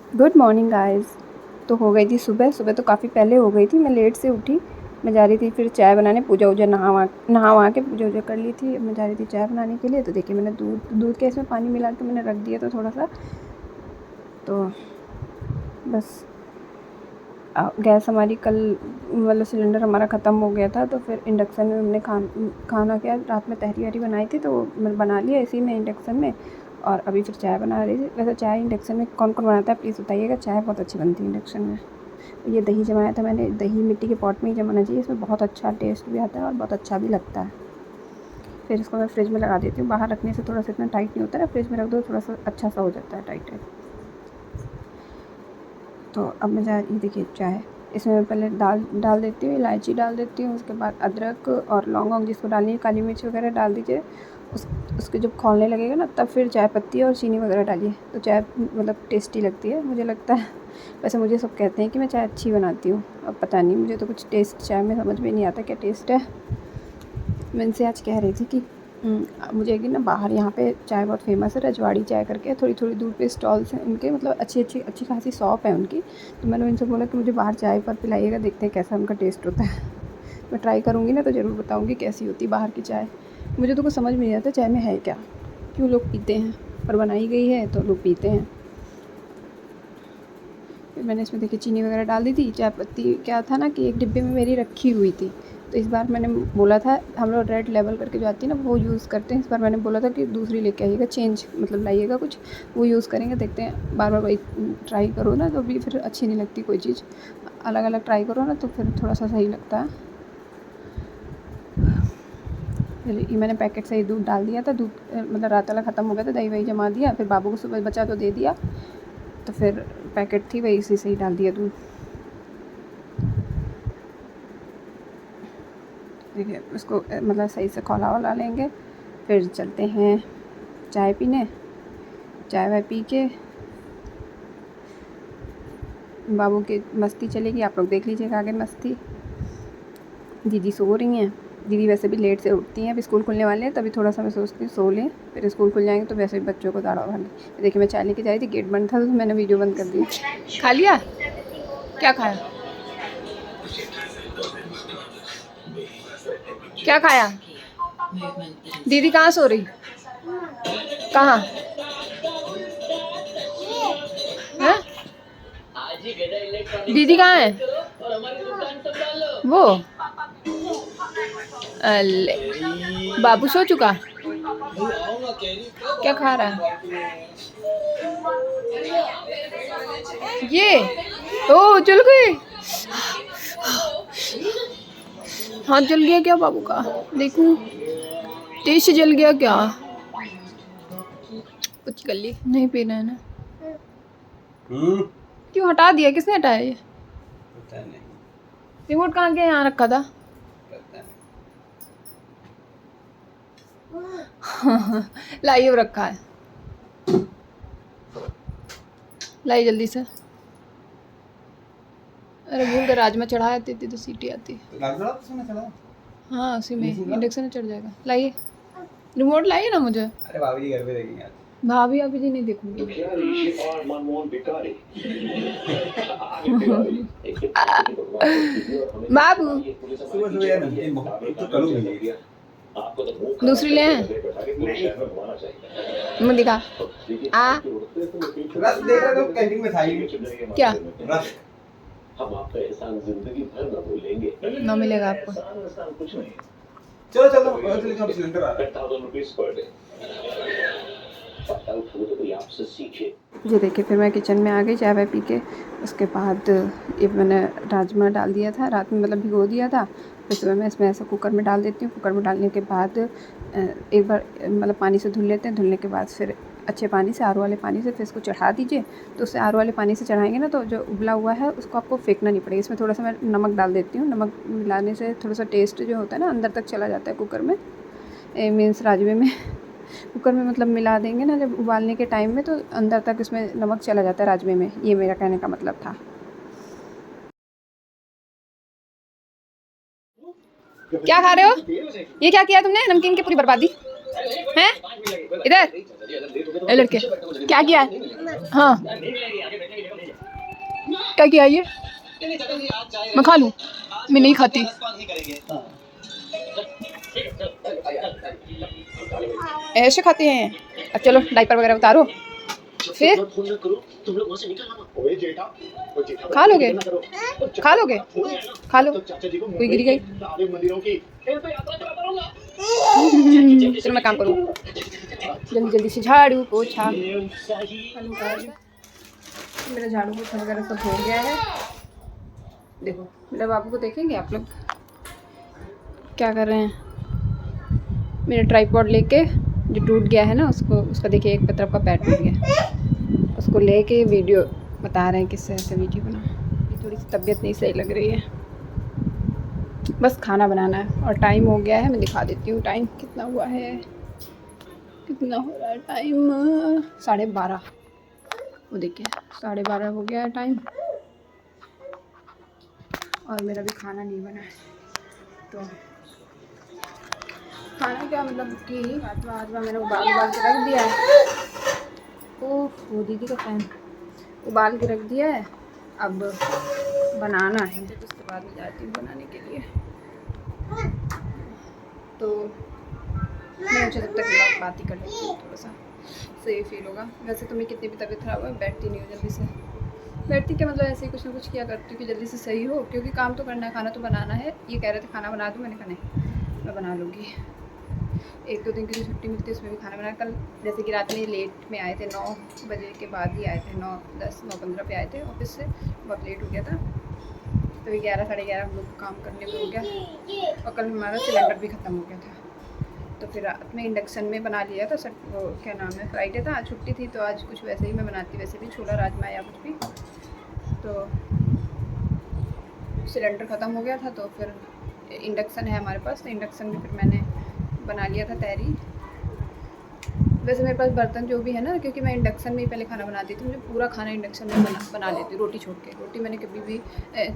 Good morning guys. तो हो गई थी सुबह सुबह, तो काफ़ी पहले हो गई थी। मैं लेट से उठी। मैं जा रही थी फिर चाय बनाने, पूजा वूजा नहा वहा के पूजा वूजा कर ली थी। अब मैं जा रही थी चाय बनाने के लिए। तो देखिए मैंने दूध के इसमें पानी मिला के मैंने रख दिया था थोड़ा सा। तो बस गैस हमारी कल मतलब सिलेंडर हमारा ख़त्म हो गया था। तो फिर इंडक्शन में हमने खाना क्या रात में तहरी वहरी बनाई थी, तो मैं बना लिया इसी में इंडक्शन में। और अभी फिर चाय बना रही थी। वैसे चाय इंडक्शन में कौन कौन बनाता है प्लीज़ बताइएगा। चाय बहुत अच्छी बनती है इंडक्शन में। ये दही जमाया था मैंने। दही मिट्टी के पॉट में ही जमाना चाहिए, इसमें बहुत अच्छा टेस्ट भी आता है और बहुत अच्छा भी लगता है। फिर इसको मैं फ्रिज में लगा देती हूँ। बाहर रखने से थोड़ा सा इतना टाइट नहीं होता है, फ्रिज में रख दो थोड़ा सा अच्छा सा हो जाता है टाइट टाइट। तो अब मैं ये देखिए चाय, इसमें मैं पहले डाल देती हूँ, इलायची डाल देती हूँ। उसके बाद अदरक और लौंग जिसको डालनी है, काली मिर्च वगैरह डाल दीजिए। उसके जब खौलने लगेगा ना, तब फिर चाय पत्ती और चीनी वगैरह डालिए, तो चाय मतलब टेस्टी लगती है मुझे लगता है। वैसे मुझे सब कहते हैं कि मैं चाय अच्छी बनाती हूँ। अब पता नहीं, मुझे तो कुछ टेस्ट चाय में समझ में नहीं आता क्या टेस्ट है। मैं इनसे आज कह रही थी कि मुझे एक दिन ना बाहर यहाँ पे चाय बहुत फ़ेमस है, रजवाड़ी चाय करके। थोड़ी थोड़ी दूर पे स्टॉल्स हैं उनके, मतलब अच्छी खासी शॉप है उनकी। तो मैंने उनसे बोला कि मुझे बाहर चाय पर पिलाइएगा, देखते हैं कैसा उनका टेस्ट होता है। मैं ट्राई करूँगी ना तो ज़रूर बताऊँगी कैसी होती है बाहर की चाय। मुझे तो कुछ समझ में नहीं आता चाय में है क्या, क्यों लोग पीते हैं, पर बनाई गई है तो लोग पीते हैं। फिर मैंने इसमें देखिए चीनी वगैरह डाल दी थी। चाय पत्ती क्या था ना कि एक डिब्बे में मेरी रखी हुई थी, तो इस बार मैंने बोला था, हम लोग रेड लेबल करके जो आती है ना वो यूज़ करते हैं। इस बार मैंने बोला था कि दूसरी लेके आइएगा, चेंज मतलब लाइएगा कुछ, वो यूज़ करेंगे। देखते हैं, बार बार वही ट्राई करो ना तो भी फिर अच्छी नहीं लगती कोई चीज़। अलग अलग ट्राई करो ना तो फिर थोड़ा सा सही लगता है। फिर ये मैंने पैकेट से ही दूध डाल दिया था। दूध मतलब रात वाला ख़त्म हो गया था, दही वही जमा दिया। फिर बाबू को सुबह बचा तो दे दिया, तो फिर पैकेट थी वही, इसी से ही डाल दिया दूध। देखिए उसको मतलब सही से खौला वौला लेंगे, फिर चलते हैं चाय पीने। चाय वाय पी के बाबू की मस्ती चलेगी, आप लोग देख लीजिएगा आगे मस्ती। दीदी सो रही हैं। दीदी वैसे भी लेट से उठती हैं, अभी स्कूल खुलने वाले हैं, तभी थोड़ा सा मैं सोचती हूँ सो लें, फिर स्कूल खुल जाएंगे तो वैसे भी बच्चों को दाड़ा भागी। देखिए मैं चाय लेके जा रही थी, गेट बंद था तो मैंने वीडियो बंद कर दी। खा लिया? क्या खाया? क्या खाया? दीदी कहाँ सो रही? कहाँ है? दीदी कहाँ है? वो अल्ले, बाबू सो चुका? क्या खा रहा है ये? ओ जल गए, हाथ जल गया क्या बाबू का? देखूं, तेज से जल गया क्या? कुछ कर ली, नहीं पीना है ना? क्यों हटा दिया, किसने हटाया ये? पता नहीं। रिमोट कहाँ गया? यहाँ रखा था। लाइए रखा है, लाई जल्दी से। अरे भूल कर राजमा चढ़ाया देती तो सीटी आती। हाँ उसी में इंडक्शन में चढ़ जाएगा। लाइए रिमोट, लाइए ना मुझे। अरे भाभी जी घर पे देखेंगे आज। भाभी अभी जी नहीं देखूंगी। बाबू दूसरी ले हैं, मुँह दिखा। रस देख रहे हो कैंटीन में था क्या? रस हम आपका एहसान जिंदगी भर न भूलेंगे। न मिलेगा आपको। चलो चलो सिलेंडर आ रहा है। जी देखिए फिर मैं किचन में आ गई चाय वाय पी के। उसके बाद ये मैंने राजमा डाल दिया था रात में, मतलब भिगो दिया था। फिर सुबह मैं इसमें ऐसा कुकर में डाल देती हूँ। कुकर में डालने के बाद एक बार मतलब पानी से धुल लेते हैं। धुलने के बाद फिर अच्छे पानी से, आर ओ वाले पानी से फिर इसको चढ़ा दीजिए। तो उससे आर ओ वाले पानी से चढ़ाएंगे ना तो जो उबला हुआ है उसको आपको फेंकना नहीं पड़ेगा। इसमें थोड़ा सा मैं नमक डाल देती हूँ। नमक मिलाने से थोड़ा सा टेस्ट जो होता है ना अंदर तक चला जाता है कुकर में, मीन्स राजमे में। कुकर में मतलब मिला देंगे ना जब उबालने के टाइम में, तो अंदर तक इसमें नमक चला जाता है राजमे में। ये मेरा कहने का मतलब था। क्या खा रहे हो? ये क्या किया तुमने? नमकीन की पूरी बर्बादी हैं? इधर ए लड़के, क्या किया है? हाँ क्या किया ये? मैं खा लूँ? मैं नहीं खाती। ऐसे खाते हैं। अब चलो डायपर वगैरह उतारो, फिर खा लोगे? खा लोगे? खा लो। कोई गिरी गई। चलो मैं काम करूँ, जल्दी जल्दी से झाड़ू पोछा। मेरा झाड़ू पोछा वगैरह सब हो गया है। देखो मेरे बाबू को देखेंगे आप लोग क्या कर रहे हैं। मेरा ट्राइपॉड लेके जो टूट गया है ना, उसका देखिए एक तरफ का पैर टूट गया, उसको लेके वीडियो बता रहे हैं किससे ऐसे वीडियो बना। थोड़ी सी तबीयत नहीं सही लग रही है, बस खाना बनाना है और टाइम हो गया है। मैं दिखा देती हूँ टाइम कितना हुआ है, कितना हो रहा है टाइम। 12:30। वो देखिए 12:30 हो गया है टाइम और मेरा भी खाना नहीं बना है। तो खाना क्या मतलब कि राजमा मैंने उबाल के रख दिया है। वो दीदी का फैन उबाल के रख दिया है, अब बनाना है। उसके बाद में जाती हूँ बनाने के लिए। तो मैं मुझे जब तक बात ही कर लेती हूँ, थोड़ा सा सही फील होगा। वैसे तो मैं कितनी भी तबीयत खराब है बैठती नहीं हूँ जल्दी से। बैठती क्या मतलब ऐसे ही कुछ ना कुछ किया करती हूँ कि जल्दी से सही हो, क्योंकि काम तो करना है, खाना तो बनाना है। ये कह रहे थे खाना बना दूँ, मैंने कहा नहीं मैं बना लूँगी। 1-2 दिन की जो छुट्टी मिलती है उसमें भी खाना बनाया। कल जैसे कि रात में लेट में आए थे, 9 बजे के बाद ही आए थे, 9:10 9:15 पे आए थे ऑफिस से, बहुत लेट हो गया था। तो 11 साढ़े 11 हम लोग काम करने में हो गया। और कल हमारा सिलेंडर भी ख़त्म हो गया था, तो फिर रात में इंडक्शन में बना लिया था। वो क्या नाम है, फ्राइडे था, आज छुट्टी थी, तो आज कुछ वैसे ही मैं बनाती, वैसे भी छोला राजमा या कुछ भी। तो सिलेंडर ख़त्म हो गया था, तो फिर इंडक्शन है हमारे पास, तो इंडक्शन में फिर मैंने बना लिया था तहरी। वैसे मेरे पास बर्तन जो भी है ना, क्योंकि मैं इंडक्शन में ही पहले खाना बनाती थी, मुझे पूरा खाना इंडक्शन में बना लेती हूँ, रोटी छोड़ के। रोटी मैंने कभी भी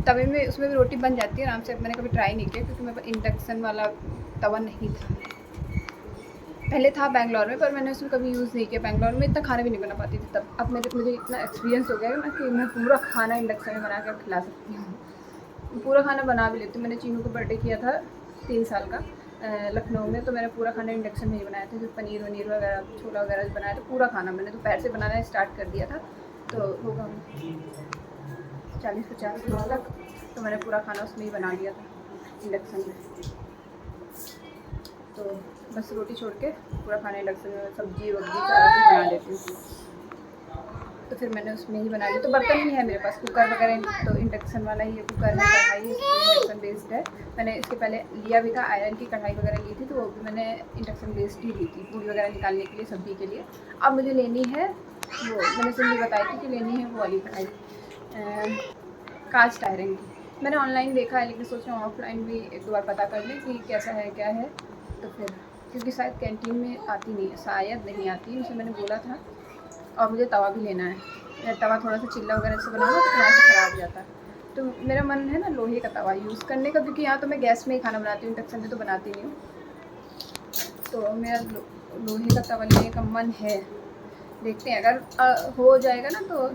तवे में, उसमें भी रोटी बन जाती है आराम से। मैंने कभी ट्राई नहीं किया क्योंकि मेरे पास इंडक्शन वाला तवा नहीं था। पहले था बैंगलोर में, पर मैंने उसमें कभी यूज़ नहीं किया। बैंगलोर में इतना खाना भी नहीं बना पाती थी तब। अब मुझे इतना एक्सपीरियंस हो गया है ना कि मैं पूरा खाना इंडक्शन में बना कर खिला सकती हूँ। पूरा खाना बना भी लेती हूँ। मैंने चीनू को बर्थडे किया था 3 साल का लखनऊ में, तो मैंने पूरा खाना इंडक्शन में ही बनाया था। जो पनीर वनीर वगैरह छोला वगैरह बनाया था, पूरा खाना मैंने दोपहर से बनाना स्टार्ट कर दिया था। तो होगा 40-50 मिनट तक, तो मैंने पूरा खाना उसमें ही बना लिया था इंडक्शन में। तो बस रोटी छोड़ के पूरा खाना इंडक्शन में, सब्जी वब्जी सारा कुछ बना लेती हूँ। तो फिर मैंने उसमें ही बना लिया। तो बर्तन ही है मेरे पास, कुकर वगैरह तो इंडक्शन वाला ही है, कुकर है, कढ़ाई इंडक्शन बेस्ड है। मैंने इसके पहले लिया भी था, आयरन की कढ़ाई वगैरह ली थी, तो वो भी मैंने इंडक्शन बेस्ड ही ली थी, पूरी वगैरह निकालने के लिए, सब्जी के लिए। अब मुझे लेनी है वो, मैंने सिंधी बताई थी कि लेनी है वो वाली कढ़ाई, कास्ट आयरन की। मैंने ऑनलाइन देखा है, लेकिन सोच रहा हूँ ऑफलाइन भी 1-2 बार पता कर लें कि कैसा है क्या है। तो फिर क्योंकि शायद कैंटीन में आती नहीं है, शायद नहीं आती है, उसे मैंने बोला था। और मुझे तवा भी लेना है, मेरा तवा थोड़ा सा चिल्ला वगैरह से बनाना तो थोड़ा सा ख़राब हो जाता है। तो मेरा मन है ना लोहे का तवा यूज़ करने का, क्योंकि यहाँ तो मैं गैस में ही खाना बनाती हूँ, इंडक्शन में तो बनाती नहीं हूँ। तो मेरा लोहे का तवा लेने का मन है। देखते हैं, अगर हो जाएगा ना तो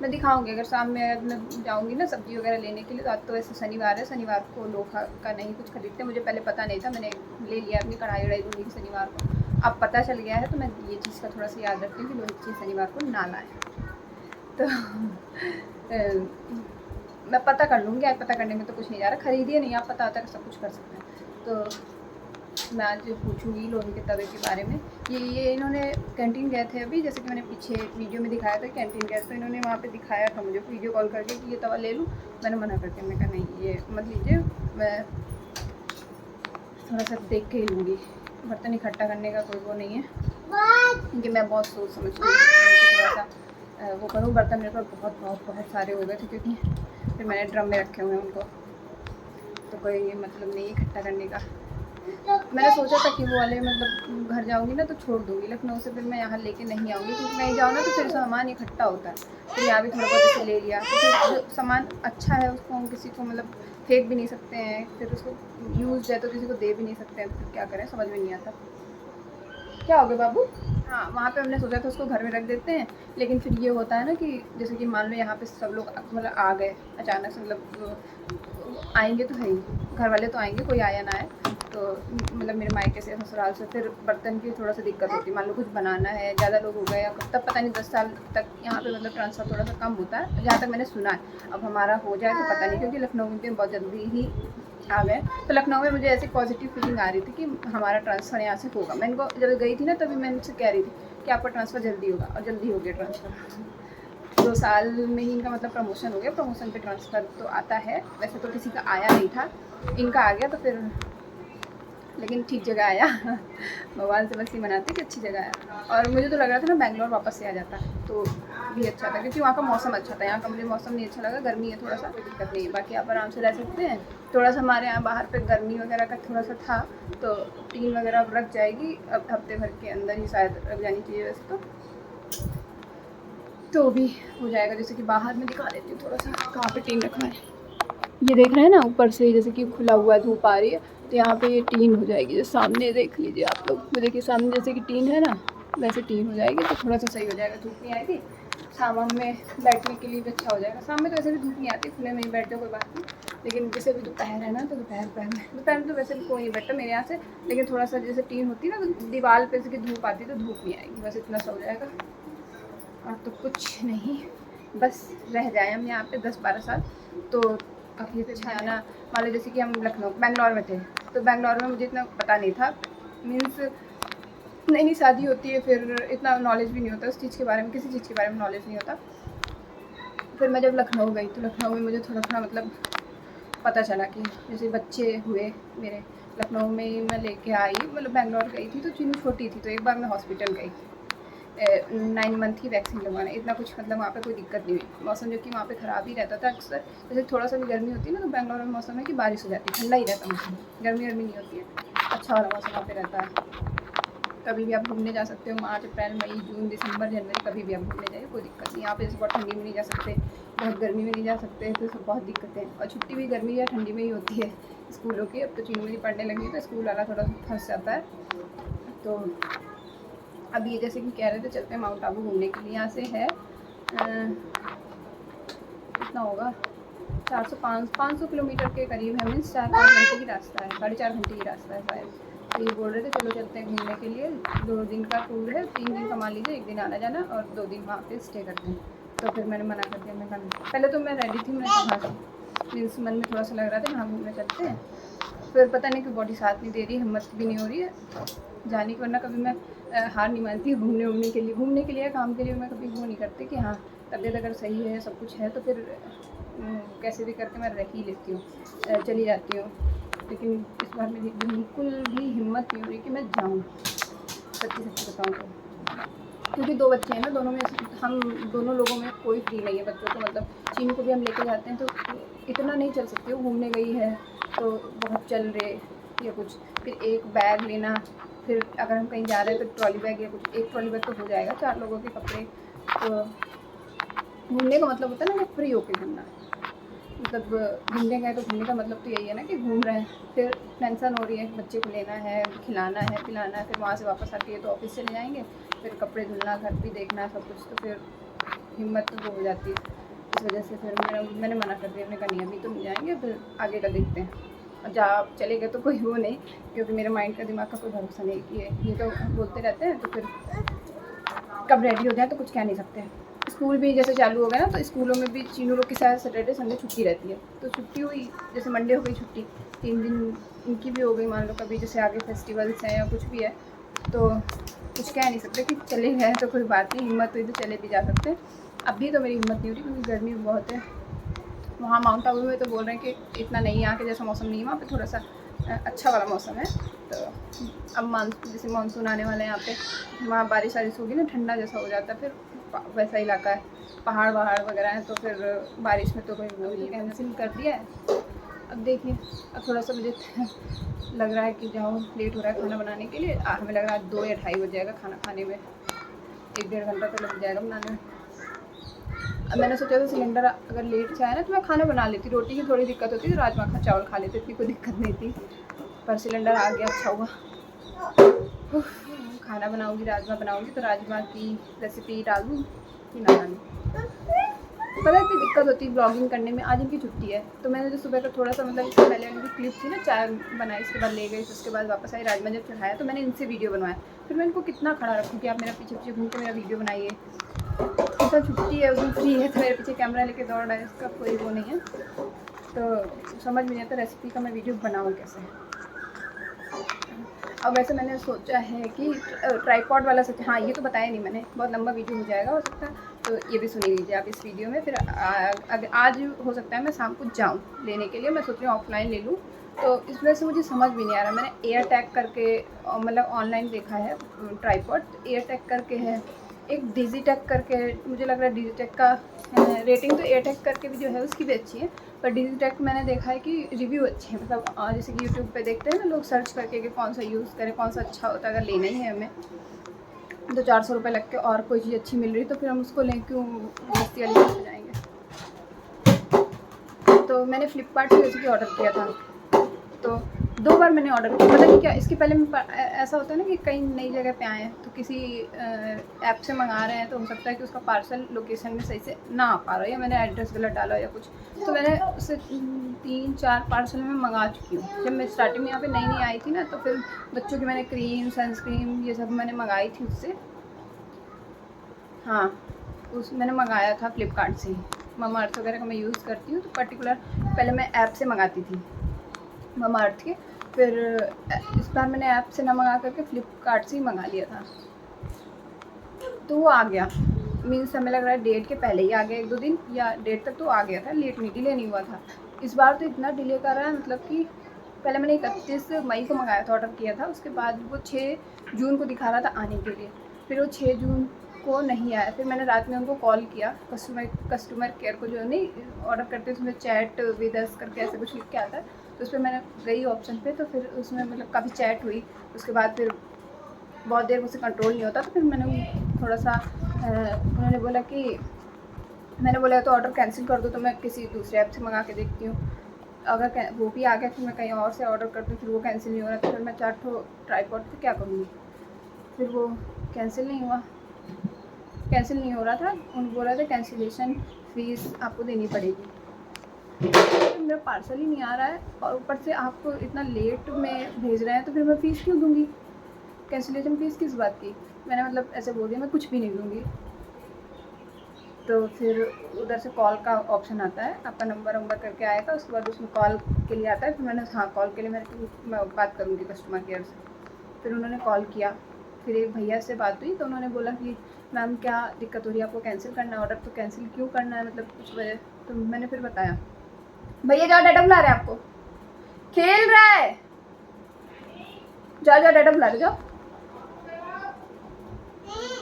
मैं दिखाऊंगी। अगर शाम में अगर मैं जाऊंगी ना सब्ज़ी वगैरह लेने के लिए, तो आज तो वैसे शनिवार है, शनिवार को लोहा का नहीं कुछ खरीदते। मुझे पहले पता नहीं था, मैंने ले लिया अपनी कढ़ाई वढ़ाई धोने की शनिवार को। अब पता चल गया है, तो मैं ये चीज़ का थोड़ा सा याद रखती हूँ कि लोहे की चीज़ शनिवार को ना लाएँ। तो मैं पता कर लूँगी। आज पता करने में तो कुछ नहीं जा रहा, खरीदिए नहीं, आप पता होता है सब कुछ कर सकते हैं। तो मैं आज पूछूंगी लोहे के तवे के बारे में। ये इन्होंने कैंटीन गए थे अभी, जैसे कि मैंने पीछे वीडियो में दिखाया था, कैंटीन गए तो इन्होंने वहाँ पे दिखाया था मुझे वीडियो कॉल करके कि ये तवा ले लूँ। मैंने मना करके, मैं कहा नहीं ये मत लीजिए, मैं थोड़ा सा देख के ही लूँगी। बर्तन इकट्ठा करने का कोई वो नहीं है, क्योंकि मैं बहुत सोच समझ के थोड़ा सा वो करूँ। बर्तन मेरे पास बहुत सारे हो गए थे, क्योंकि फिर मैंने ड्रम में रखे हुए हैं उनको, तो कोई मतलब नहीं इकट्ठा करने का। मैंने सोचा था कि वो वाले मतलब घर जाऊंगी ना तो छोड़ दूंगी लखनऊ से, फिर मैं यहाँ लेके नहीं आऊँगी, क्योंकि नहीं जाऊँ ना तो फिर सामान इकट्ठा होता है। फिर यहाँ भी थोड़ा बहुत इसे ले लिया, तो जो सामान अच्छा है उसको हम किसी को मतलब फेंक भी नहीं सकते हैं, फिर उसको यूज़ है तो किसी को दे भी नहीं सकते हैं, फिर क्या करें समझ में नहीं आता। क्या हो गया बाबू? हाँ, वहाँ पे हमने सोचा था उसको घर में रख देते हैं, लेकिन फिर ये होता है ना कि जैसे कि मान लो यहाँ पे सब लोग मतलब आ गए अचानक से, मतलब आएंगे तो है ही, घर वाले तो आएंगे, कोई आया ना आए, तो मतलब मेरे मायके से ससुराल से फिर बर्तन की थोड़ा सा दिक्कत होती है। मान लो कुछ बनाना है, ज़्यादा लोग हो गए, या तब पता नहीं 10 साल तक यहाँ पे मतलब ट्रांसफ़र थोड़ा सा कम होता है, जहाँ तक मैंने सुना है। अब हमारा हो जाए तो पता नहीं, क्योंकि लखनऊ में बहुत जल्दी ही आ गए। तो लखनऊ में मुझे ऐसी पॉजिटिव फीलिंग आ रही थी कि हमारा ट्रांसफ़र यहाँ से होगा। मैं इनको जब गई थी ना, तभी मैं इनसे कह रही थी कि आपका ट्रांसफ़र जल्दी होगा, और जल्दी हो गया ट्रांसफ़र। 2 साल में ही इनका मतलब प्रमोशन हो गया। प्रमोशन पे ट्रांसफ़र तो आता है, वैसे तो किसी का आया नहीं था, इनका आ गया, तो फिर लेकिन ठीक जगह आया। भगवान से बस ये मनाते कि अच्छी जगह आया। और मुझे तो लग रहा था ना बैंगलोर वापस से आ जाता तो भी अच्छा था, क्योंकि वहाँ का मौसम अच्छा था। यहाँ का मुझे मौसम नहीं अच्छा लगा, गर्मी है थोड़ा सा, कोई दिक्कत नहीं है, बाकी आप आराम से रह सकते हैं। थोड़ा सा हमारे यहाँ बाहर पे गर्मी वगैरह का थोड़ा सा था, तो टीन वगैरह अब रख जाएगी, अब हफ्ते भर के अंदर ही शायद रख जानी चाहिए वैसे तो भी हो जाएगा। जैसे कि बाहर में दिखा देती हूँ थोड़ा सा कहाँ पे टीन रखना है। ये देख रहे हैं ना, ऊपर से जैसे कि खुला हुआ धूप आ रही है, तो यहाँ पे ये टीन हो जाएगी। जो सामने देख लीजिए आप लोग, तो देखिए सामने जैसे कि टीन है ना, वैसे टीन हो जाएगी, तो थोड़ा सा सही हो जाएगा, धूप नहीं आएगी। शाम में बैठने के लिए भी अच्छा हो जाएगा। शाम में तो ऐसे भी धूप नहीं आती, खुले में ही बैठ जाओ, कोई बात नहीं। लेकिन जैसे भी दोपहर है ना, तो दोपहर में तो वैसे भी कोई नहीं बैठता मेरे यहाँ से, लेकिन थोड़ा सा जैसे टीन होती है ना, तो दीवार पे से धूप आती है, तो धूप नहीं आएगी, बस इतना सा हो जाएगा। और तो कुछ नहीं, बस रह जाए हम यहाँ पे 10-12 साल तो काफ़ी अच्छा है ना। मान लो जैसे कि हम बेंगलोर में थे, तो बेंगलोर में मुझे इतना पता नहीं था, मीन्स नई नई शादी होती है, फिर इतना नॉलेज भी नहीं होता उस चीज़ के बारे में, किसी चीज़ के बारे में नॉलेज नहीं होता। फिर मैं जब लखनऊ गई, तो लखनऊ में मुझे थोड़ा थोड़ा मतलब पता चला कि जैसे बच्चे हुए मेरे, लखनऊ में ही मैं लेके आई, मतलब बेंगलोर गई थी तो चीनू छोटी थी, तो एक बार मैं हॉस्पिटल गई 9 मंथ की वैक्सीन लगवाना। इतना कुछ मतलब वहाँ पे कोई दिक्कत नहीं हुई। मौसम जो कि वहाँ पे ख़राब ही रहता था अक्सर, जैसे थोड़ा सा भी गर्मी होती है ना, तो बेंगलोर में मौसम है कि बारिश हो जाती है, ठंडा ही रहता मौसम, गर्मी नहीं होती है, अच्छा वाला मौसम वहाँ पे रहता है। कभी भी आप घूमने जा सकते हो, मार्च, अप्रैल, मई, जून, दिसंबर, जनवरी, कभी भी आप घूमने जाइए, कोई दिक्कत नहीं। यहाँ पे जैसे बहुत ठंडी में नहीं जा सकते, बहुत गर्मी में नहीं जा सकते, तो सब बहुत दिक्कतें हैं। और छुट्टी भी गर्मी या ठंडी में ही होती है स्कूलों की। अब तो चीनू मेरी पढ़ने लगी, तो स्कूल वाला थोड़ा फंस जाता है। तो अब ये जैसे कि कह रहे थे चलते हैं माउंट आबू घूमने के लिए। यहाँ से है कितना होगा, 500 किलोमीटर के करीब है, मीन्स 4-5 घंटे की रास्ता है, 4.5 घंटे की रास्ता है शायद। तो ये बोल रहे थे चलो चलते हैं घूमने के लिए, 2 दिन का टूर है, 3 दिन का मान लीजिए, 1 दिन आना जाना और 2 दिन वहाँ पे स्टे करते हैं। तो फिर मैंने मना कर दिया, मैं कहा पहले तो मैं रेडी थी, मैंने कहा मीन्स मन में थोड़ा सा लग रहा था कहाँ घूमने चलते हैं, फिर पता नहीं कि बॉडी साथ नहीं दे रही, हिम्मत भी नहीं हो रही है जाने की। वरना कभी मैं हार नहीं मानती घूमने के लिए काम के लिए मैं कभी वो नहीं करती कि हाँ तबीयत अगर सही है, सब कुछ है, तो फिर कैसे भी करके मैं रह ही लेती हूँ, चली जाती हूँ। लेकिन इस बार मेरी बिल्कुल भी हिम्मत नहीं हो रही कि मैं जाऊँ, सच्ची बताऊँ तो। क्योंकि 2 बच्चे हैं ना, दोनों में हम दोनों लोगों में कोई फ्री नहीं है बच्चों को, मतलब चीनू को भी हम लेके जाते हैं तो इतना नहीं चल सकती, वो घूमने गई है तो बहुत चल रहे या कुछ, फिर एक बैग लेना, फिर अगर हम कहीं जा रहे हैं तो ट्रॉली बैग या कुछ, एक ट्रॉली बैग तो हो जाएगा 4 लोगों के कपड़े। तो घूमने का मतलब होता है ना कि फ्री होके घूमना, मतलब घूमने गए तो घूमने का मतलब तो यही है ना कि घूम रहे हैं, फिर टेंशन हो रही है बच्चे को लेना है, खिलाना है, पिलाना है, फिर वहाँ से वापस आके ये तो ऑफिस चले जाएंगे, फिर कपड़े धुलना, घर भी देखना, सब कुछ, तो फिर हिम्मत तो हो जाती है। इस वजह से फिर मैंने मना कर दिया, मैंने कहा नहीं अभी तो नहीं जाएंगे, फिर आगे का देखते हैं। और जहाँ चले गए तो कोई वो नहीं, क्योंकि मेरे माइंड का दिमाग का कोई भरोसा नहीं कि ये तो बोलते रहते हैं, तो फिर कब रेडी हो जाए तो कुछ कह नहीं सकते। स्कूल भी जैसे चालू हो गया ना, तो स्कूलों में भी चीनू लोग की शायद सैटरडे संडे छुट्टी रहती है, तो छुट्टी हुई, जैसे मंडे हो गई छुट्टी, 3 दिन इनकी भी हो गई, मान लो कभी जैसे आगे फेस्टिवल्स हैं या कुछ भी है, तो कुछ कह नहीं सकते कि चले गए तो कोई बात नहीं, हिम्मत हुई तो चले भी जा सकते। अभी तो मेरी हिम्मत नहीं हो रही, क्योंकि गर्मी बहुत है। वहाँ माउंट आबू में तो बोल रहे हैं कि इतना नहीं, यहाँ के जैसा मौसम नहीं है, वहाँ पे थोड़ा सा अच्छा वाला मौसम है। तो अब जैसे मानसून आने वाला है यहाँ पे, वहाँ बारिश वारिश होगी ना, ठंडा जैसा हो जाता है, फिर वैसा इलाका है, पहाड़ वहाड़ वगैरह है, तो फिर बारिश में तो कोई वो ही कैंसिल कर दिया है। अब देखिए, अब थोड़ा सा मुझे लग रहा है कि जाओ, लेट हो रहा है खाना बनाने के लिए, हमें लग रहा है 2 या 2:30 बज जाएगा खाना खाने में, 1-1.5 घंटा तो लग जाएगा बनाने में। अब मैंने सोचा था सिलेंडर अगर लेट से आया ना तो मैं खाना बना लेती, रोटी की थोड़ी दिक्कत होती, तो राजमा का चावल खा लेती, इतनी कोई दिक्कत नहीं थी, पर सिलेंडर आ गया, अच्छा हुआ। खाना बनाऊँगी, राजमा बनाऊँगी, तो राजमा की रेसिपी डालूँ कि ना डालूँ। पता है इतनी दिक्कत होती है ब्लॉगिंग करने में। आज इनकी छुट्टी है, तो मैंने जो सुबह का थोड़ा सा मतलब इससे पहले उनकी क्लिप थी ना, चाय बनाई, इसके बाद ले गई, तो उसके बाद वापस आई, राजमा जब चढ़ाया तो मैंने इनसे वीडियो बनवाया। फिर मैं इनको कितना खड़ा रखूँ कि आप मेरा पीछे पीछे घूम के मेरा वीडियो बनाइए। ऐसा छुट्टी है, उस दिन फ्री है, तो मेरे पीछे कैमरा लेके दौड़ रहा है, इसका कोई वो नहीं है। तो समझ में नहीं आता रेसिपी का मैं वीडियो बनाऊँ कैसे। अब वैसे मैंने सोचा है कि ट्राइपॉड वाला सच, हाँ ये तो बताया नहीं मैंने, बहुत लंबा वीडियो हो जाएगा हो सकता है, तो ये भी सुनी लीजिए आप इस वीडियो में। फिर अगर आज हो सकता है मैं शाम को जाऊँ लेने के लिए, मैं सोच रही हूँ ऑफलाइन ले लूँ। तो इस वजह से मुझे समझ भी नहीं आ रहा। मैंने एयर टैग करके मतलब ऑनलाइन देखा है ट्राइपॉड, एयर टैग करके है, एक डिजीटेक करके है। मुझे लग रहा है डिजीटेक का रेटिंग तो एयर टैग करके भी जो है उसकी भी अच्छी है, पर डिजीटेक मैंने देखा है कि रिव्यू अच्छे हैं। मतलब जैसे कि यूट्यूब पे देखते हैं ना लोग सर्च करके कि कौन सा यूज़ करें, कौन सा अच्छा होता है। अगर लेना ही है हमें तो 400 रुपये लग के और कोई चीज़ अच्छी मिल रही तो फिर हम उसको लें, क्यों सस्ती वाली चीज़ पे जाएंगे। तो मैंने फ्लिपकार्ट से जैसे कि ऑर्डर किया था, तो 2 बार मैंने ऑर्डर किया, पता नहीं क्या इसके पहले में ऐसा होता है ना कि कहीं नई जगह पे आए हैं, तो किसी ऐप से मंगा रहे हैं, तो हो सकता है कि उसका पार्सल लोकेशन में सही से ना आ पा रहा है, या मैंने एड्रेस गलत डाला या कुछ। तो मैंने उससे 3-4 पार्सल में मंगा चुकी हूँ। जब मैं स्टार्टिंग में यहाँ पे नई आई थी ना, तो फिर बच्चों की मैंने क्रीम, सनस्क्रीन ये सब मैंने मंगाई थी उससे। हाँ, मैंने मंगाया था फ्लिपकार्ट से ही। ममा अर्थ वगैरह का मैं यूज़ करती हूँ, तो पर्टिकुलर पहले मैं ऐप से मंगाती थी ममा अर्थ के, फिर इस बार मैंने ऐप से ना मंगा करके फ्लिपकार्ट से ही मंगा लिया था। तो वो आ गया, मीन्स हमें लग रहा है डेट के पहले ही आ गया, 1-2 दिन या डेट तक तो आ गया था, लेट नहीं, डिले नहीं हुआ था। इस बार तो इतना डिले कर रहा है, मतलब कि पहले मैंने 31 मई को मंगाया था, ऑर्डर किया था, उसके बाद वो 6 जून को दिखा रहा था आने के लिए, फिर वो 6 जून को नहीं आया। फिर मैंने रात में उनको कॉल किया, कस्टमर केयर को, जो नहीं ऑर्डर करते उसमें चैट विद अस करके ऐसे कुछ लिख के आता है, तो उस पर मैंने गई ऑप्शन पे, तो फिर उसमें मतलब काफ़ी चैट हुई। उसके बाद फिर बहुत देर मुझसे कंट्रोल नहीं होता, तो फिर मैंने थोड़ा सा उन्होंने बोला कि, मैंने बोला तो ऑर्डर कैंसिल कर दो, तो मैं किसी दूसरे ऐप से मंगा के देखती हूँ। अगर वो भी आ गया फिर मैं कहीं और से ऑर्डर करती हूँ, फिर वो कैंसिल नहीं हो रहा, तो फिर मैं 4 ट्राइपॉड पे क्या करूँगी। फिर वो कैंसिल नहीं हुआ, कैंसिल नहीं हो रहा था। उन्होंने बोला था कैंसिलेशन फ़ीस आपको देनी पड़ेगी। तो मेरा पार्सल ही नहीं आ रहा है, और ऊपर से आप इतना लेट में भेज रहे हैं, तो फिर मैं फ़ीस क्यों दूँगी, कैंसिलेशन फ़ीस किस बात की। मैंने मतलब ऐसे बोल दिया मैं कुछ भी नहीं दूँगी। तो फिर उधर से कॉल का ऑप्शन आता है, आपका नंबर करके आएगा, उसके बाद उसमें कॉल के लिए आता है। फिर मैंने हाँ कॉल के लिए मैं बात करूँगी कस्टमर केयर से। फिर उन्होंने कॉल किया, फिर एक भैया से बात हुई, तो उन्होंने बोला कि मैम क्या दिक्कत हो रही है, आपको कैंसिल करना है ऑर्डर, तो कैंसिल क्यों करना है, मतलब कुछ वजह। तो मैंने फिर बताया, भैया जाओ डाटा बुला रहे हैं आपको, खेल रहा है, जाओ डाटा बुला रहे, जाओ।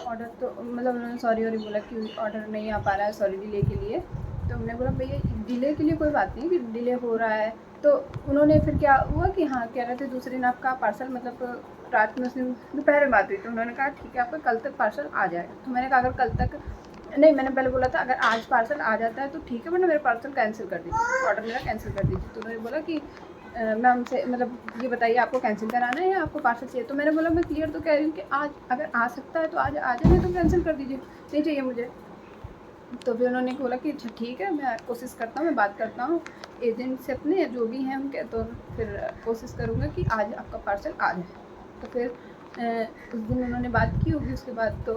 ऑर्डर तो मतलब उन्होंने सॉरी बोला कि ऑर्डर नहीं आ पा रहा है, सॉरी डिले के लिए। तो हमने बोला भैया डिले के लिए कोई बात नहीं कि डिले हो रहा है। तो उन्होंने फिर क्या हुआ कि हाँ कह रहे थे दूसरे दिन आपका पार्सल, मतलब रात में उसने दोपहर में बात हुई, तो उन्होंने कहा ठीक है आपका कल तक पार्सल आ जाएगा। तो मैंने कहा अगर कल तक नहीं, मैंने पहले बोला था अगर आज पार्सल आ जाता है तो ठीक है, वरना मेरा पार्सल कैंसिल कर दीजिए, ऑर्डर मेरा कैंसिल कर दीजिए। तो उन्होंने बोला कि मैम से मतलब ये बताइए आपको कैंसिल कराना है या आपको पार्सल चाहिए। तो मैंने बोला मैं क्लियर तो कह रही हूँ कि आज अगर आ सकता है तो आज आ जाए, तो कैंसिल कर दीजिए, नहीं चाहिए मुझे। तो फिर उन्होंने बोला कि अच्छा ठीक है, मैं कोशिश करता हूँ, मैं बात करता हूँ एजेंट से अपने जो भी हैं उनके, तो फिर कोशिश करूँगा कि आज आपका पार्सल आ जाए। तो फिर उस दिन उन्होंने बात की होगी, उसके बाद तो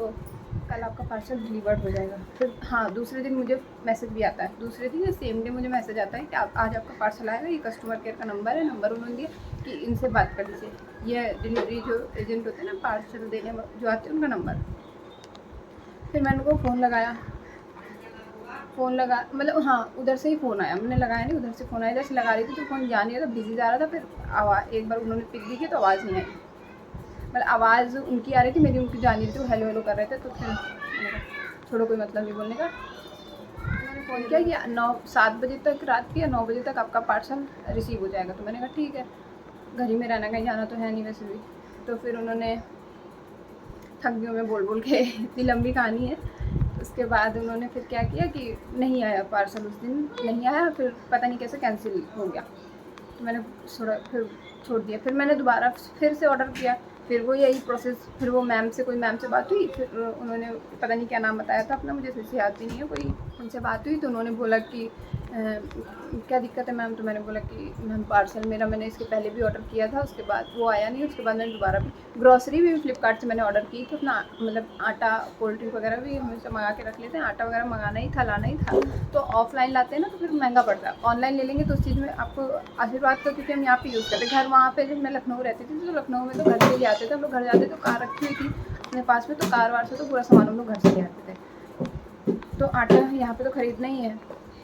कल आपका पार्सल डिलीवर्ड हो जाएगा। फिर हाँ दूसरे दिन मुझे मैसेज भी आता है, दूसरे दिन या सेम डे मुझे मैसेज आता है कि आज आपका पार्सल आएगा, ये कस्टमर केयर का नंबर है, नंबर उन्होंने दिया कि इनसे बात कर लीजिए, ये डिलीवरी जो एजेंट होते हैं ना पार्सल देने जो आते हैं उनका नंबर। फिर मैंने उनको फ़ोन लगाया, फ़ोन लगा मतलब हाँ उधर से ही फ़ोन आया, मैंने लगाया नहीं, उधर से फ़ोन आया, जैसे लगा रही थी तो फ़ोन जा नहीं रहा था, बिज़ी जा रहा था। फिर आवाज़ एक बार उन्होंने पिक दी की तो आवाज़ नहीं आई, मतलब आवाज़ उनकी आ रही थी, मेरी उनकी जा नहीं रही थी, वो हेलो हेलो कर रहे थे। तो फिर मैंने कहा छोड़ो कोई मतलब नहीं बोलने का। मैंने फ़ोन किया कि 7 बजे तक, रात के या 9 बजे तक आपका पार्सल रिसीव हो जाएगा। तो मैंने कहा ठीक है, घर ही में रहना, कहीं जाना तो है नहीं वैसे भी। तो फिर उन्होंने थक गई मैं बोल के इतनी लंबी कहानी है। उसके बाद उन्होंने फिर क्या किया कि नहीं आया पार्सल, उस दिन नहीं आया, फिर पता नहीं कैसे कैंसिल हो गया। तो मैंने फिर छोड़ दिया। फिर मैंने दोबारा फिर से ऑर्डर किया, फिर वो यही प्रोसेस, फिर वो मैम से, कोई मैम से बात हुई, फिर उन्होंने पता नहीं क्या नाम बताया था अपना, मुझे सही याद भी नहीं है, कोई उनसे बात हुई तो उन्होंने बोला कि क्या दिक्कत है मैम, तो मैंने बोला कि मैम पार्सल मेरा मैंने इसके पहले भी ऑर्डर किया था, उसके बाद वो आया नहीं, उसके बाद मैंने दोबारा भी ग्रॉसरी भी फ्लिपकार्ट से मैंने ऑर्डर की थी, अपना मतलब आटा, कोल्ड ड्रिंक वगैरह भी हमेशा मंगा के रख लेते हैं, आटा वगैरह मंगाना ही था, लाना ही था, तो ऑफलाइन लाते हैं ना तो फिर महंगा पड़ता है, ऑनलाइन ले लेंगे तो उस चीज़ में आपको आशीर्वाद तो, क्योंकि हम यहाँ पे यूज़ करते हैं, घर वहाँ पे जब मैं लखनऊ रहती थी तो लखनऊ में तो घर से ही आते थे हम लोग, घर जाते तो कार रखी हुई थी अपने पास में, तो कार वार से तो पूरा सामान हम लोग घर से ले आते थे, तो आटा यहाँ पे तो ख़रीदना ही है,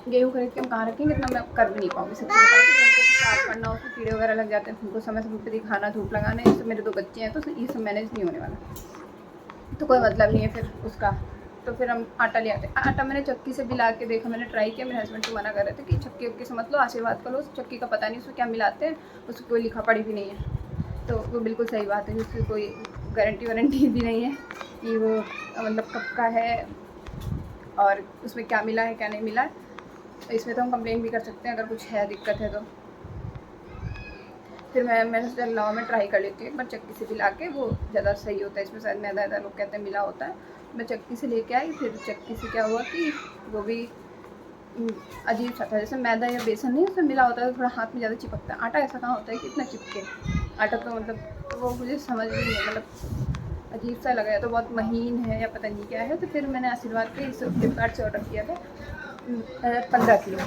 गेहूँ खरीद के हम कहाँ रखेंगे, इतना मैं कर भी नहीं पाऊँगी, सबसे साफ करना, उसमें कीड़े वगैरह लग जाते हैं, उनको समय समय पर दिखाना, धूप लगाना, इससे मेरे 2 बच्चे हैं तो ये सब मैनेज नहीं होने वाला, तो कोई मतलब नहीं है फिर उसका, तो फिर हम आटा ले आते। आटा मैंने चक्की से भी ला के देखा, मैंने ट्राई किया, मेरे हस्बैंड तो मना कर रहे थे कि चक्की उक्की से मत लो, आशीर्वाद का लो, चक्की का पता नहीं उसमें क्या मिलाते हैं, उसकी कोई लिखा पढ़ी भी नहीं है, तो वो बिल्कुल सही बात है, उसकी कोई गारंटी वारंटी भी नहीं है कि वो मतलब कब का है और उसमें क्या मिला है क्या नहीं मिला है, तो इसमें तो हम कंप्लेन भी कर सकते हैं अगर कुछ है दिक्कत है तो। फिर मैंने सोचा लाओ मैं ट्राई कर लेती हूँ एक बार, चक्की से भी ला के, वो ज़्यादा सही होता है, इसमें शायद मैदा लोग कहते हैं मिला होता है, मैं चक्की से लेके आई, फिर चक्की से क्या हुआ कि वो भी अजीब सा था, जैसे मैदा या बेसन नहीं उसमें मिला होता है तो थोड़ा हाथ में ज़्यादा चिपकता है, आटा ऐसा कहाँ होता है कि इतना चिपके, आटा तो मतलब वो मुझे समझ नहीं है, मतलब अजीब सा लगा, तो बहुत महीन है या पता नहीं क्या है, तो फिर मैंने आशीर्वाद के इस फ्लिपकार्ट से ऑर्डर किया था 15 किलो,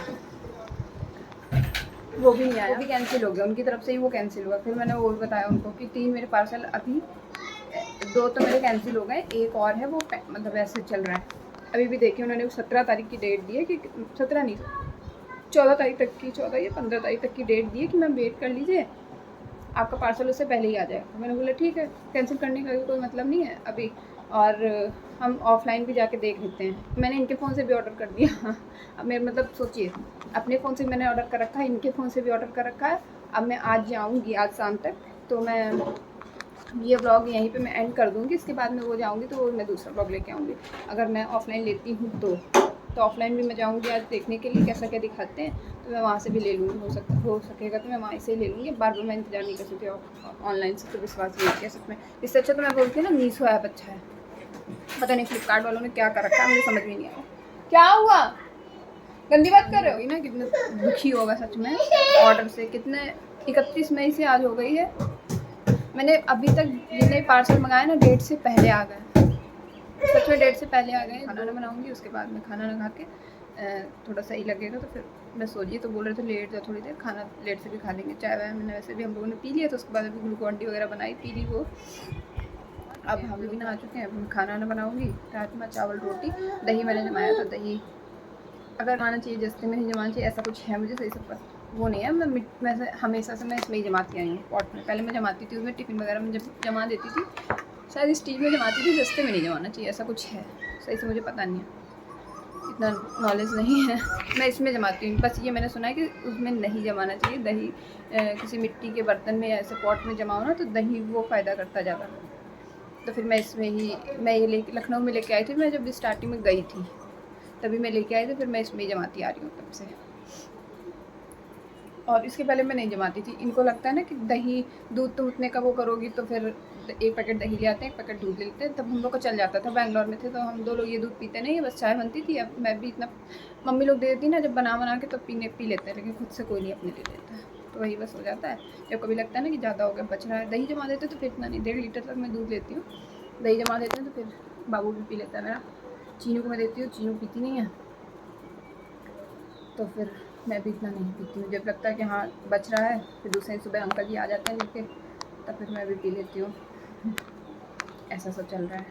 वो भी नहीं आया, वो भी कैंसिल हो गया, उनकी तरफ से ही वो कैंसिल हुआ, फिर मैंने वो भी बताया उनको कि 3 मेरे पार्सल अभी 2 तो मेरे कैंसिल हो गए, एक और है वो मतलब ऐसे चल रहा है, अभी भी देखिए उन्होंने 17 तारीख की डेट दी है कि 17 नहीं 14 तारीख तक की, 14 या 15 तारीख तक की डेट दी है कि मैम वेट कर लीजिए, आपका पार्सल उससे पहले ही आ जाएगा, तो मैंने बोला ठीक है, कैंसिल करने का कोई मतलब नहीं है अभी, और हम ऑफलाइन भी जाके देख लेते हैं, मैंने इनके फ़ोन से भी ऑर्डर कर दिया अब मेरे मतलब सोचिए, अपने फ़ोन से मैंने ऑर्डर कर रखा है, इनके फ़ोन से भी ऑर्डर कर रखा है, अब मैं आज जाऊँगी आज शाम तक, तो मैं ये व्लॉग यहीं पे मैं एंड कर दूँगी, इसके बाद मैं वो जाऊँगी तो मैं दूसरा व्लॉग लेके आऊँगी, अगर मैं ऑफ़लाइन लेती हूँ तो ऑफ़लाइन भी मैं जाऊँगी आज देखने के लिए कैसा क्या दिखाते हैं, तो मैं वहाँ से भी ले लूँगी, हो सकेगा तो मैं वहाँ से ही ले लूँगी, बार बार मैं इंतज़ार नहीं कर सकती ऑनलाइन से, तो विश्वास नहीं किया सच में, इससे अच्छा तो मैं बोलती हूँ ना मीशो ऐप अच्छा है, पता नहीं फ्लिपकार्ट वालों ने क्या कर रखा है, मुझे समझ में नहीं आया, क्या हुआ, गंदी बात कर रहे हो ना, कितना दुखी होगा सच में ऑर्डर से, कितने 31 मई से आज हो गई है, मैंने अभी तक जितने पार्सल मंगाए ना डेट से पहले आ गए, सच में डेट से पहले आ गए, खाना ना बनाऊँगी उसके बाद में खाना ना खा के थोड़ा सही लगेगा तो फिर मैं सोचिए, तो बोल रहे थे लेट जाओ थोड़ी देर, खाना लेट से भी खा लेंगे, चाय वाय मैंने वैसे भी हम लोगों ने पी लिया, तो उसके बाद अभी ग्लूकॉन डी वगैरह बनाई पी ली वो, अब हम भी नहा चुके हैं, अब मैं खाना ना बनाऊँगी, राजमा चावल रोटी, दही मैंने जमाया था, दही अगर जमाना चाहिए जस्ते में नहीं जमाना चाहिए, ऐसा कुछ है मुझे सही सब वो नहीं है, मैं हमेशा से मैं इसमें ही जमाती आई हूँ पॉट में, पहले मैं जमाती थी उसमें टिफ़िन वगैरह में जब जमा देती थी, शायद स्टील में जमाती थी, जस्ते में नहीं जमाना चाहिए, ऐसा कुछ है सही से मुझे पता नहीं है, इतना नॉलेज नहीं है, मैं इसमें जमाती हूँ, बस ये मैंने सुना है कि उसमें नहीं जमाना चाहिए दही, किसी मिट्टी के बर्तन में या ऐसे पॉट में जमाओ ना तो दही वो फ़ायदा करता ज़्यादा, तो फिर मैं इसमें ही मैं ये लखनऊ में लेके आई थी, मैं जब स्टार्टिंग में गई थी तभी मैं लेके आई थी, फिर मैं इसमें ही जमाती आ रही हूँ तब से, और इसके पहले मैं नहीं जमाती थी, इनको लगता है ना कि दही दूध तो उतने का वो करोगी तो फिर एक पैकेट दही ले आते हैं, एक पैकेट दूध ले लेते हैं, तब हम लोग को चल जाता था, बैंगलोर में थे तो हम 2 लोग ये दूध पीते नहीं है, बस चाय बनती थी, अब मैं भी इतना मम्मी लोग दे देती ना जब बना के तो पी लेते हैं, लेकिन खुद से कोई नहीं अपने ले लेता है, तो वही बस हो जाता है, जब कभी लगता है ना कि ज़्यादा हो गया बच रहा है, दही जमा देते तो फिर इतना नहीं, 1.5 लीटर तक मैं दूध लेती हूँ, दही जमा देते हैं तो फिर बाबू भी पी लेता है मेरा, चीनू को मैं देती हूँ, चीनू पीती नहीं है, तो फिर मैं भी इतना नहीं पीती हूँ, जब लगता है कि हाँ बच रहा है, फिर दूसरे दिन सुबह अंकल जी आ जाते हैं लेके, तब फिर मैं भी पी लेती हूँ, ऐसा सब चल रहा है।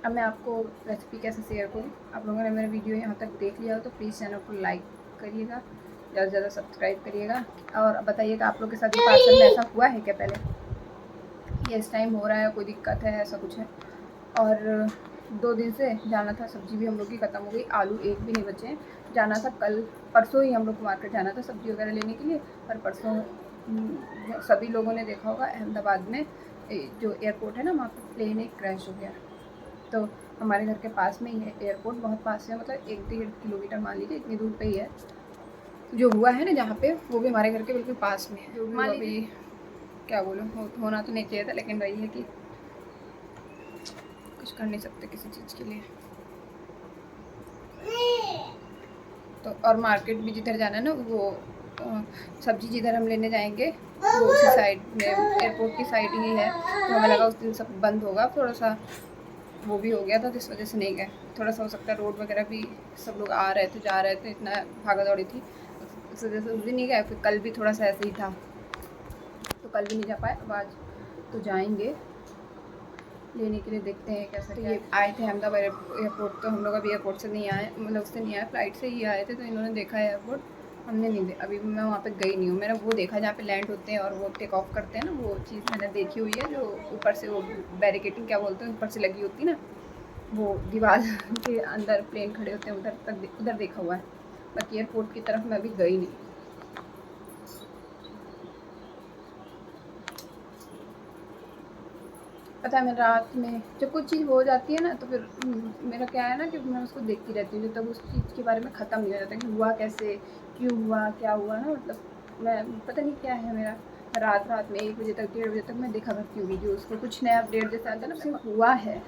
अब मैं आपको रेसिपी कैसे शेयर करूँ, आप लोगों ने मेरा वीडियो यहाँ तक देख लिया हो तो प्लीज़ चैनल को लाइक करिएगा, ज़्यादा से ज़्यादा सब्सक्राइब करिएगा, और बताइएगा आप लोग के साथ भी पार्सल में ऐसा हुआ है क्या पहले, ये इस टाइम हो रहा है, कोई दिक्कत है, ऐसा कुछ है। और 2 दिन से जाना था, सब्ज़ी भी हम लोग की ख़त्म हो गई, आलू एक भी नहीं बचे हैं, जाना था कल परसों ही हम लोग को मार्केट जाना था सब्ज़ी वगैरह लेने के लिए, पर परसों सभी लोगों ने देखा होगा अहमदाबाद में जो एयरपोर्ट है ना वहाँ पर प्लेन एक क्रैश हो गया, तो हमारे घर के पास में ही है एयरपोर्ट, बहुत पास है, मतलब 1-1.5 किलोमीटर मान लीजिए इतनी दूर पे ही है, जो हुआ है ना जहाँ पे, वो भी हमारे घर के बिल्कुल पास में है, जो भी क्या बोलूँ, होना तो नहीं चाहिए था, लेकिन वही है कि कुछ कर नहीं सकते किसी चीज़ के लिए। तो और मार्केट भी जिधर जाना है ना, वो सब्जी जिधर हम लेने जाएंगे वो उसी साइड में, एयरपोर्ट की साइड ही है। तो हमें लगा उस दिन सब बंद होगा, थोड़ा सा वो भी हो गया था, तो इस वजह से नहीं गए। थोड़ा सा हो सकता है रोड वगैरह भी, सब लोग आ रहे थे जा रहे थे, इतना भागा दौड़ी थी, इस वजह से उस दिन नहीं गए। फिर कल भी थोड़ा सा ऐसे ही था, तो कल भी नहीं जा पाए। अब आज तो जाएंगे लेने के लिए, देखते हैं कैसा। तो ये आए थे अहमदाबाद एयरपोर्ट, तो हम लोग अभी एयरपोर्ट से नहीं आए, मतलब उससे नहीं आए, फ़्लाइट से ही आए थे। तो इन्होंने देखा है एयरपोर्ट, हमने नहीं अभी मैं वहाँ पे गई नहीं हूँ। मैंने वो देखा जहाँ पे लैंड होते हैं और वो टेक ऑफ करते हैं ना, वो चीज़ मैंने देखी हुई है, जो ऊपर से वो बैरिकेटिंग क्या बोलते हैं, ऊपर से लगी होती है ना, वो दीवार के अंदर प्लेन खड़े होते हैं, उधर देखा हुआ है। बाकी एयरपोर्ट की तरफ मैं अभी गई नहीं। पता है, मैं रात में जब कुछ चीज़ हो जाती है ना, तो फिर मेरा क्या है ना कि मैं उसको देखती रहती हूँ जब तक उस चीज़ के बारे में ख़त्म नहीं हो जाता कि हुआ कैसे, क्यों हुआ, क्या हुआ ना। मतलब मैं पता नहीं क्या है मेरा, रात में 1 बजे तक 1:30 बजे तक मैं देखा करती हूँ वीडियोज़ को, कुछ नया अपडेट जैसा आता है ना, सिर्फ हुआ है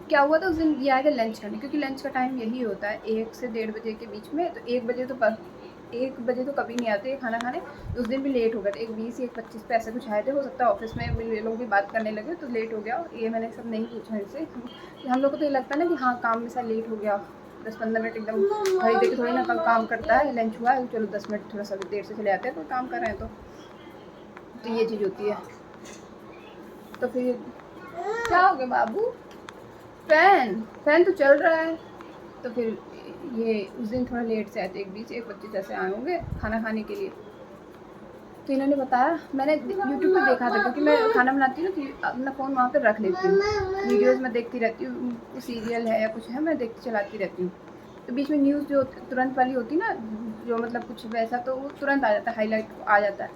क्या हुआ था उस दिन। ये आएगा लंच करने, क्योंकि लंच का टाइम यही होता है 1 से 1:30 बजे के बीच में। तो 1 बजे तो कभी नहीं आते खाना खाने। उस दिन भी लेट हो गए थे, 1:20 1:25 पे ऐसे कुछ आए थे। हो सकता है ऑफिस में ये लोग भी बात करने लगे तो लेट हो गया। ये मैंने सब नहीं पूछा इनसे। हम लोग को तो ये लगता है ना कि हाँ काम में सा लेट हो गया, 10-15 मिनट एकदम घड़ी देख के थोड़ी ना काम करता है। लंच हुआ है, चलो 10 मिनट थोड़ा सा देर से चले आते हैं, कोई काम कर रहे हैं तो ये चीज़ होती है। तो फिर क्या हो गया बाबू, फैन तो चल रहा है। तो फिर ये उस दिन थोड़ा लेट से आए थे, 1:20 1:25 ऐसे आए होंगे खाना खाने के लिए। तो इन्होंने बताया, मैंने यूट्यूब पे देखा था, क्योंकि मैं खाना बनाती हूँ ना तो अपना फ़ोन वहाँ पे रख लेती हूँ, वीडियोज़ में देखती रहती हूँ, सीरियल है या कुछ है मैं देखती चलाती रहती हूँ। तो बीच में न्यूज़ जो तुरंत वाली होती ना, जो मतलब कुछ वैसा, तो वो तुरंत आ जाता है, हाईलाइट आ जाता है।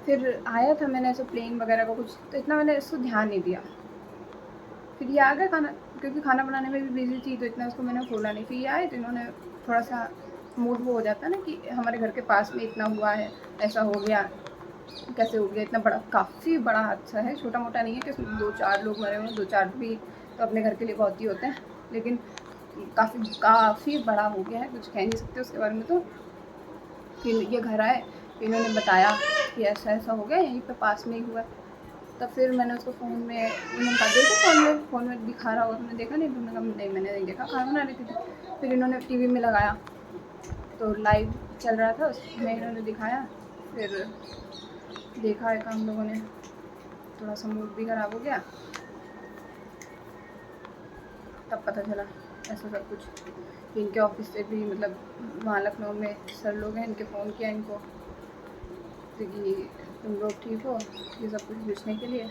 फिर आया था, मैंने ऐसे प्लेन वगैरह का कुछ, तो इतना मैंने इसको ध्यान नहीं दिया। फिर ये आ गया खाना, क्योंकि खाना बनाने में भी बिज़ी थी, तो इतना उसको मैंने खोला नहीं। फिर ये आए तो इन्होंने थोड़ा सा मूड वो हो जाता है ना कि हमारे घर के पास में इतना हुआ है, ऐसा हो गया, कैसे हो गया, इतना बड़ा, काफ़ी बड़ा हादसा है, छोटा मोटा नहीं है कि उसमें 2-4 लोग मरे हुए, 2-4 भी तो अपने घर के लिए बहुत ही होते हैं, लेकिन काफ़ी बड़ा हो गया है, कुछ कह नहीं सकते उसके बारे में। तो फिर ये घर आए, इन्होंने बताया कि ऐसा ऐसा हो गया, यहीं पे पास में ही हुआ। तब फिर मैंने उसको फ़ोन में, उन्होंने कहा देखो फ़ोन में दिखा रहा होगा, तुमने देखा नहीं? तुमने कहा नहीं मैंने नहीं देखा, खाना बना रही थी। फिर इन्होंने टीवी में लगाया तो लाइव चल रहा था, उसमें इन्होंने दिखाया। फिर देखा है हम लोगों ने, थोड़ा सा मूड भी ख़राब हो गया। तब पता चला ऐसा सब कुछ। इनके ऑफिस से भी, मतलब वहाँ लखनऊ में सर लोग हैं, इनके फ़ोन किया इनको कि तुम लोग ठीक हो, ये सब कुछ पूछने के लिए।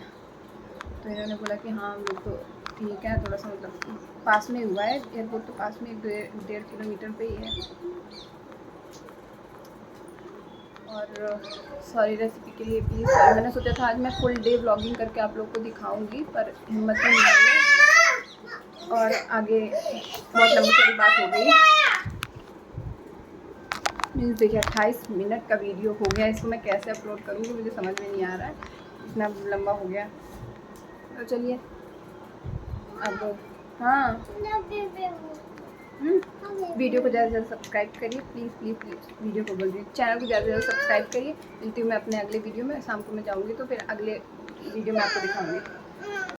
तो इन्होंने बोला कि हाँ हम लोग तो ठीक है, थोड़ा सा मतलब पास में हुआ है, एयरपोर्ट तो पास में 1-1.5 किलोमीटर पे ही है। और सॉरी रेसिपी के लिए प्लीज़ सॉरी। मैंने सोचा था आज मैं फुल डे व्लॉगिंग करके आप लोग को दिखाऊंगी, पर हिम्मत ही नहीं आई और आगे बहुत लंबी चौड़ी बात हो गई। मीन्स देखिए 28 मिनट का वीडियो हो गया, इसको मैं कैसे अपलोड करूँगी मुझे समझ में नहीं आ रहा है, इतना लंबा हो गया। तो चलिए अब हाँ, वीडियो को ज़्यादा से ज़्यादा सब्सक्राइब करिए प्लीज़ वीडियो को बोल रही चैनल को ज़्यादा से ज़्यादा सब्सक्राइब करिए। मिलती हूँ मैं अपने अगले वीडियो में, शाम को मैं जाऊँगी तो फिर अगले वीडियो में आपको दिखाऊँगी।